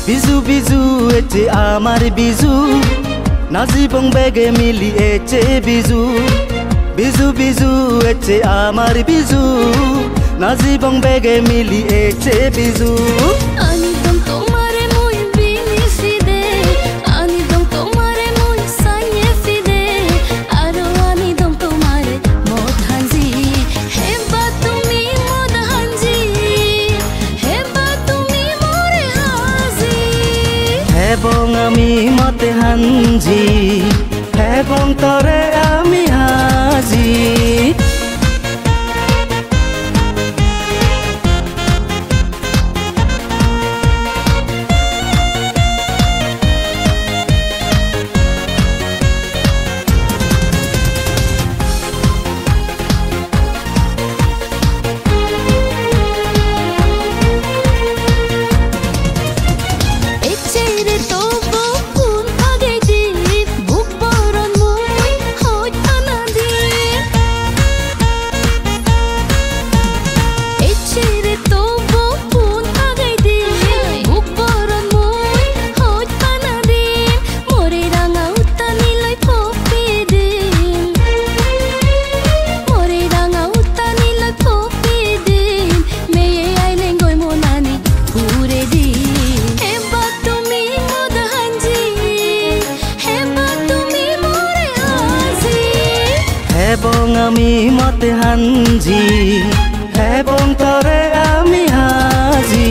বিজু বিজু এচে আমার বিজু নাজিবং বেগে মিলি এচে বিজু বিজু বিজু এচে আমার বিজু নাজিবং বেগে মিলি এচে Biju Anidong tomare muy biniside Anidong tomare muy sanyefide Aro anidong tomare modhanji Heba tumi modhanji Heba tumi more haji Hebong ami mate hanji Hebong tore ami haji Hebong ami mate hanji Hebong tore ami haji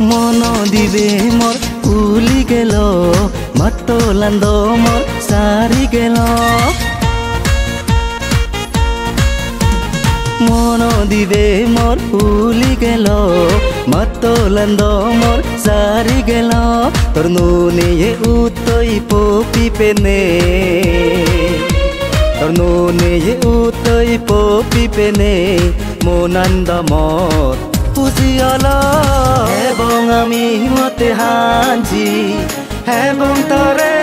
Mono dibe mor uli gelo matolando mor sari gelo Mono dibe mor uli gelo matolando mor sari gelo tornune ye utoi popi pene tornune ye utoi popi pene monanda mor Pujiala Hebong ami mate hanji Hebong tore